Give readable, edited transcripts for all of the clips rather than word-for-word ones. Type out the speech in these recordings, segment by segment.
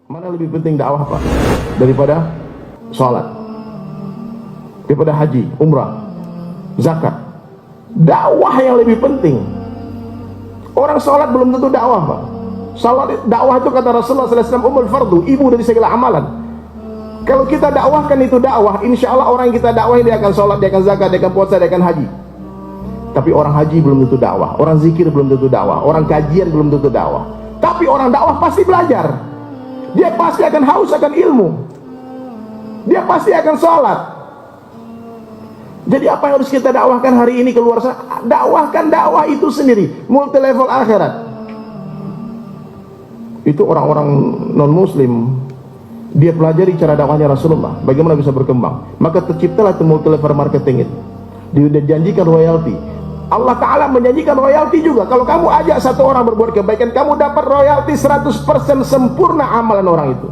Mana lebih penting dakwah Pak daripada sholat, daripada haji, umrah, zakat? Dakwah yang lebih penting. Orang sholat belum tentu dakwah Pak. Sholat, dakwah itu kata Rasulullah SAW, umul fardu, ibu dari segala amalan. Kalau kita dakwahkan itu dakwah, insya Allah orang yang kita dakwahi dia akan sholat, dia akan zakat, dia akan puasa, dia akan haji. Tapi orang haji belum tentu dakwah, orang zikir belum tentu dakwah, orang kajian belum tentu dakwah. Tapi orang dakwah pasti belajar. Dia pasti akan haus akan ilmu. Dia pasti akan sholat. Jadi apa yang harus kita dakwahkan hari ini keluar sana? Dakwahkan dakwah itu sendiri, multi level akhirat. Itu orang-orang non muslim, dia pelajari cara dakwahnya Rasulullah, bagaimana bisa berkembang. Maka terciptalah multi level marketing itu. Dia janjikan royalti. Allah Ta'ala menjanjikan royalti juga. Kalau kamu ajak satu orang berbuat kebaikan, kamu dapat royalti 100% sempurna amalan orang itu.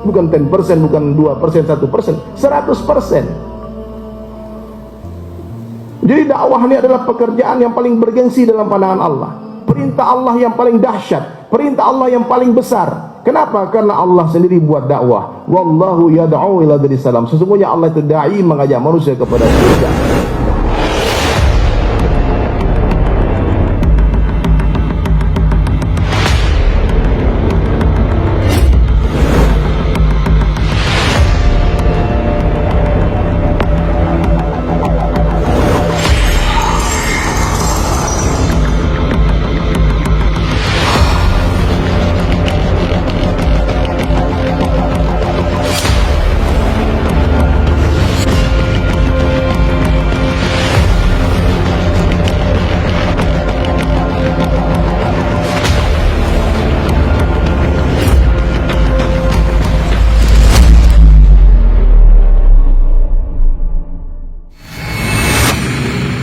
Bukan 10%, bukan 2%, 1%, 100%. Jadi dakwah ini adalah pekerjaan yang paling bergengsi dalam pandangan Allah. Perintah Allah yang paling dahsyat, perintah Allah yang paling besar. Kenapa? Karena Allah sendiri buat dakwah. Wallahu yad'u ila daris salam. Sesungguhnya Allah itu dai, mengajak manusia kepada surga.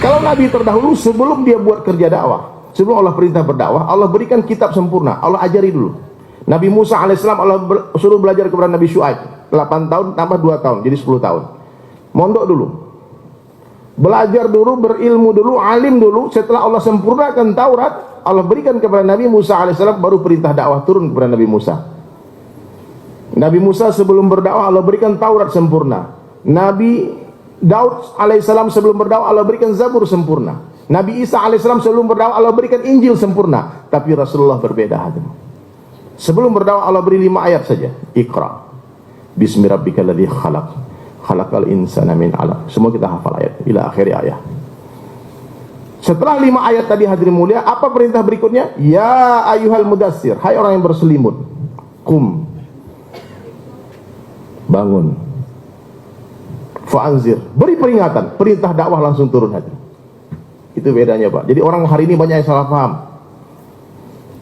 Kalau Nabi terdahulu sebelum dia buat kerja dakwah, sebelum Allah perintah berdakwah, Allah berikan kitab sempurna, Allah ajari dulu. Nabi Musa alaihissalam Allah suruh belajar kepada Nabi Syuaib, 8 tahun tambah 2 tahun, jadi 10 tahun. Mondok dulu, belajar dulu, berilmu dulu, alim dulu. Setelah Allah sempurnakan Taurat, Allah berikan kepada Nabi Musa alaihissalam, baru perintah dakwah turun kepada Nabi Musa. Nabi Musa sebelum berdakwah Allah berikan Taurat sempurna. Nabi Daud alaihissalam sebelum berdakwah Allah berikan Zabur sempurna. Nabi Isa alaihissalam sebelum berdakwah Allah berikan Injil sempurna. Tapi Rasulullah berbeda. Sebelum berdakwah Allah beri 5 ayat saja. Iqra bismi rabbikal ladzi khalaq, khalaqal insana min 'alaq. Semua kita hafal ayat ila akhir ayat. Setelah 5 ayat tadi hadirin mulia, apa perintah berikutnya? Ya ayyuhal mudassir, hai orang yang berselimut, kum, bangun, fa'anzir, beri peringatan. Perintah dakwah langsung turun hati. Itu bedanya Pak. Jadi orang hari ini banyak yang salah paham.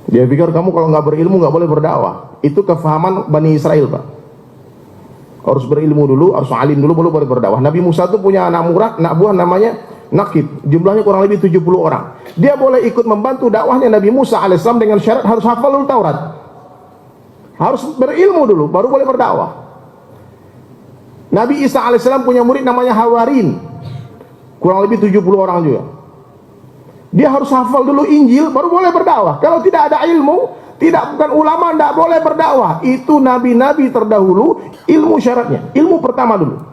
Dia pikir kamu kalau nggak berilmu nggak boleh berdakwah. Itu kefahaman Bani Israel Pak. Harus berilmu dulu, harus alim dulu, baru boleh berdakwah. Nabi Musa itu punya anak buah namanya Nakib. Jumlahnya kurang lebih 70 orang. Dia boleh ikut membantu dakwahnya Nabi Musa alaihissalam dengan syarat harus hafal dulu Taurat. Harus berilmu dulu, baru boleh berdakwah. Nabi Isa alaihissalam punya murid namanya Hawarin, kurang lebih 70 orang juga. Dia harus hafal dulu Injil baru boleh berdakwah. Kalau tidak ada ilmu, bukan ulama, tidak boleh berdakwah. Itu nabi-nabi terdahulu, ilmu syaratnya, ilmu pertama dulu.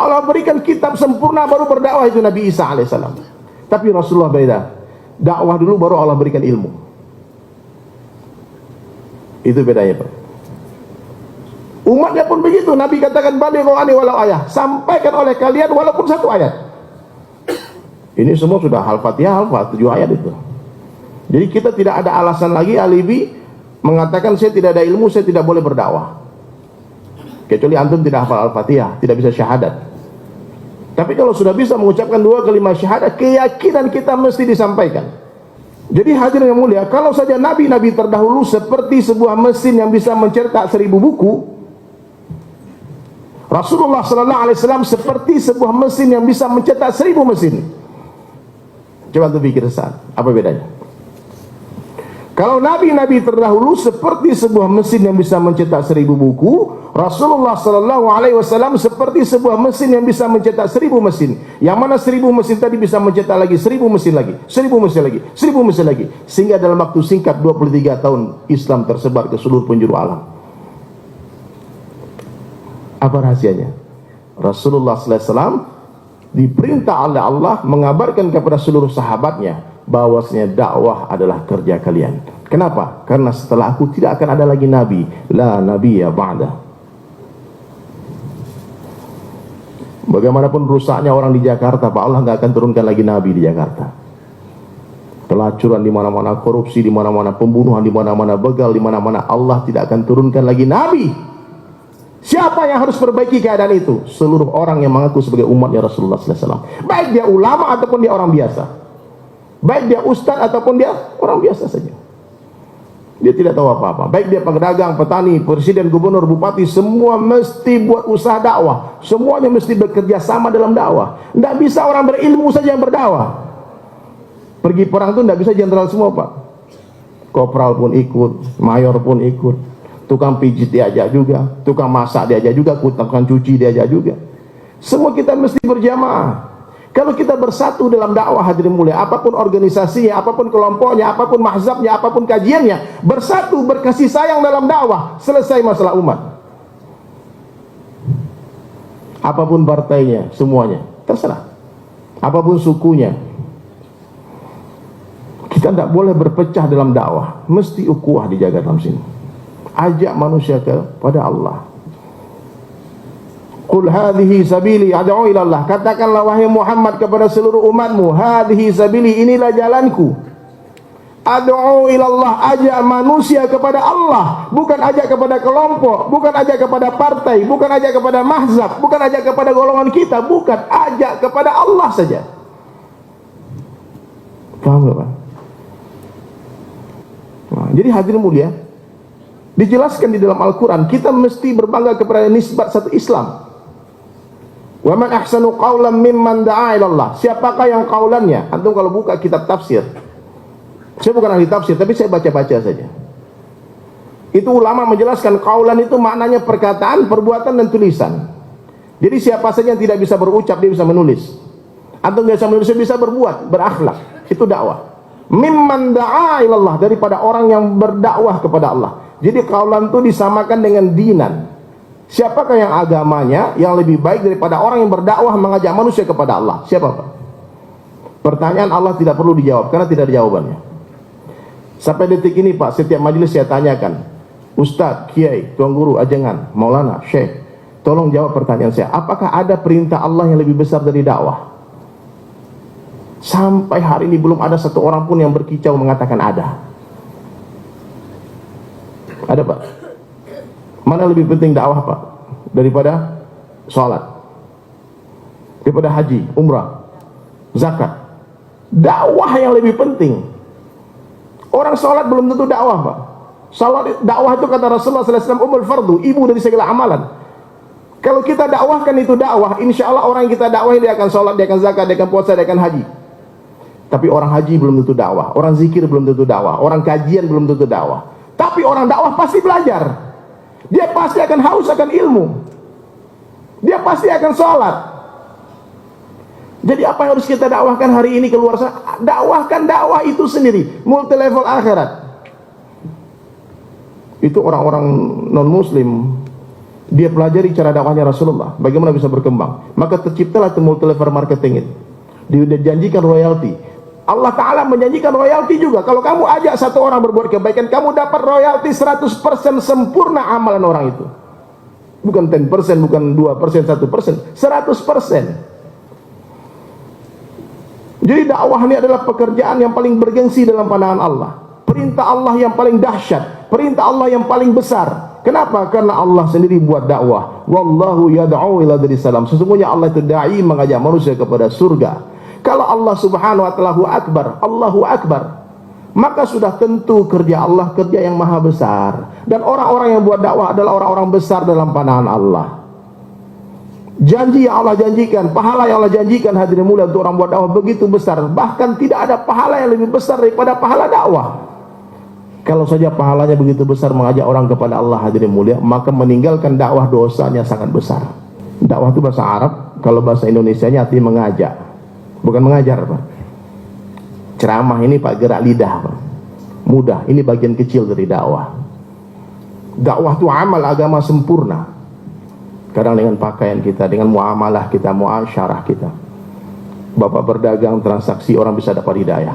Allah berikan kitab sempurna baru berdakwah, itu Nabi Isa alaihissalam. Tapi Rasulullah beda, dakwah dulu baru Allah berikan ilmu. Itu bedanya Pak. Umatnya pun begitu. Nabi katakan balighu anni walau ayah, sampaikan oleh kalian walaupun 1 ayat. Ini semua sudah Al-Fatihah, 7 ayat itu. Jadi kita tidak ada alasan lagi alibi mengatakan saya tidak ada ilmu, saya tidak boleh berdakwah. Kecuali antum tidak hafal Al-Fatihah, tidak bisa syahadat. Tapi kalau sudah bisa mengucapkan 2 kalimat syahadat, keyakinan kita mesti disampaikan. Jadi hadirin yang mulia, kalau saja nabi-nabi terdahulu seperti sebuah mesin yang bisa mencetak 1000 buku, Rasulullah sallallahu alaihi wasallam seperti sebuah mesin yang bisa mencetak 1000 mesin. Coba untuk pikir saat, apa bedanya? Kalau nabi-nabi terdahulu seperti sebuah mesin yang bisa mencetak 1000 buku, Rasulullah sallallahu alaihi wasallam seperti sebuah mesin yang bisa mencetak 1000 mesin. Yang mana 1000 mesin tadi bisa mencetak lagi 1000 mesin lagi, 1000 mesin lagi, 1000 mesin lagi. Sehingga dalam waktu singkat 23 tahun Islam tersebar ke seluruh penjuru alam. Apa rahasianya? Rasulullah SAW diperintah oleh Allah mengabarkan kepada seluruh sahabatnya bahwasanya dakwah adalah kerja kalian. Kenapa? Karena setelah aku tidak akan ada lagi nabi, la nabiyya ba'da. Bagaimanapun rusaknya orang di Jakarta, Pak, Allah nggak akan turunkan lagi nabi di Jakarta. Pelacuran di mana-mana, korupsi di mana-mana, pembunuhan di mana-mana, begal di mana-mana, Allah tidak akan turunkan lagi nabi. Siapa yang harus perbaiki keadaan itu? Seluruh orang yang mengaku sebagai umatnya Rasulullah SAW. Baik dia ulama ataupun dia orang biasa. Baik dia ustaz ataupun dia orang biasa saja. Dia tidak tahu apa-apa. Baik dia pedagang, petani, presiden, gubernur, bupati, semua mesti buat usaha dakwah. Semuanya mesti bekerja sama dalam dakwah. Tidak bisa orang berilmu saja yang berdakwah. Pergi perang itu tidak bisa jenderal semua, Pak. Kopral pun ikut, mayor pun ikut, tukang pijit diajak juga, tukang masak diajak juga, tukang cuci diajak juga. Semua kita mesti berjamaah. Kalau kita bersatu dalam dakwah, hadirin mulia, apapun organisasinya, apapun kelompoknya, apapun mazhabnya, apapun kajiannya, bersatu berkasih sayang dalam dakwah, selesai masalah umat. Apapun partainya, semuanya terserah. Apapun sukunya, kita tidak boleh berpecah dalam dakwah. Mesti ukhuwah dijaga dalam sini. Ajak manusia kepada Allah. Qul hadhihi sabili ad'u ila Allah. Katakanlah wahai Muhammad kepada seluruh umatmu, hadhihi sabili, inilah jalanku. Ad'u ila Allah, ajak manusia kepada Allah, bukan ajak kepada kelompok, bukan ajak kepada partai, bukan ajak kepada mazhab, bukan ajak kepada golongan kita, bukan, ajak kepada Allah saja. Paham enggak, Pak? Nah, jadi hadirin mulia, dijelaskan di dalam Al-Quran, kita mesti berbangga kepada nisbat satu Islam. Wa man ahsanu qawlan mimman da'a ila Allah. Siapakah yang qaulannya? Antum kalau buka kitab tafsir, saya bukan ahli tafsir, tapi saya baca-baca saja. Itu ulama menjelaskan qaulan itu maknanya perkataan, perbuatan dan tulisan. Jadi siapa saja yang tidak bisa berucap, dia bisa menulis. Antum bisa menulis, bisa berbuat, berakhlak. Itu dakwah. Mimman da'a ilallah, daripada orang yang berdakwah kepada Allah. Jadi qaulan itu disamakan dengan dinan. Siapakah yang agamanya yang lebih baik daripada orang yang berdakwah mengajak manusia kepada Allah? Siapa, Pak? Pertanyaan Allah tidak perlu dijawab karena tidak ada jawabannya. Sampai detik ini, Pak, setiap majelis saya tanyakan, Ustadz, Kiai, Tuan Guru, Ajengan, Maulana, Syekh, tolong jawab pertanyaan saya. Apakah ada perintah Allah yang lebih besar dari dakwah? Sampai hari ini belum ada satu orang pun yang berkicau mengatakan ada. Ada, Pak? Mana lebih penting dakwah, Pak, daripada sholat, daripada haji, umrah, zakat? Dakwah yang lebih penting. Orang sholat belum tentu dakwah, Pak. Sholat, dakwah itu kata Rasulullah SAW, umul fardu, ibu dari segala amalan. Kalau kita dakwahkan itu dakwah, insya Allah orang yang kita dakwahi dia akan sholat, dia akan zakat, dia akan puasa, dia akan haji. Tapi orang haji belum tentu dakwah, orang zikir belum tentu dakwah, orang kajian belum tentu dakwah. Tapi orang dakwah pasti belajar. Dia pasti akan haus akan ilmu. Dia pasti akan sholat. Jadi apa yang harus kita dakwahkan hari ini keluar sana? Dakwahkan dakwah itu sendiri, multi level akhirat. Itu orang-orang non muslim, dia pelajari cara dakwahnya Rasulullah, bagaimana bisa berkembang. Maka terciptalah multi level marketing itu. Dia janjikan royalti. Allah Ta'ala menjanjikan royalti juga. Kalau kamu ajak satu orang berbuat kebaikan, kamu dapat royalti 100% sempurna amalan orang itu. Bukan 10%, bukan 2%, 1%, 100%. Jadi dakwah ini adalah pekerjaan yang paling bergengsi dalam pandangan Allah. Perintah Allah yang paling dahsyat, perintah Allah yang paling besar. Kenapa? Karena Allah sendiri buat dakwah. Wallahu yad'u ila daris salam. Sesungguhnya Allah itu dai, mengajak manusia kepada surga. Kalau Allah Subhanahu wa ta'ala Allahu Akbar, maka sudah tentu kerja Allah kerja yang maha besar. Dan orang-orang yang buat dakwah adalah orang-orang besar dalam pandangan Allah. Janji yang Allah janjikan, pahala yang Allah janjikan, hadirin mulia, untuk orang buat dakwah begitu besar. Bahkan tidak ada pahala yang lebih besar daripada pahala dakwah. Kalau saja pahalanya begitu besar mengajak orang kepada Allah, hadirin mulia, maka meninggalkan dakwah dosanya sangat besar. Dakwah itu bahasa Arab, kalau bahasa Indonesianya artinya mengajak, bukan mengajar, Pak. Ceramah ini, Pak, gerak lidah, Pak. Mudah, ini bagian kecil dari dakwah. Dakwah itu amal agama sempurna. kadang dengan pakaian kita, dengan muamalah kita, muasyarah kita. Bapak berdagang, transaksi, orang bisa dapat hidayah.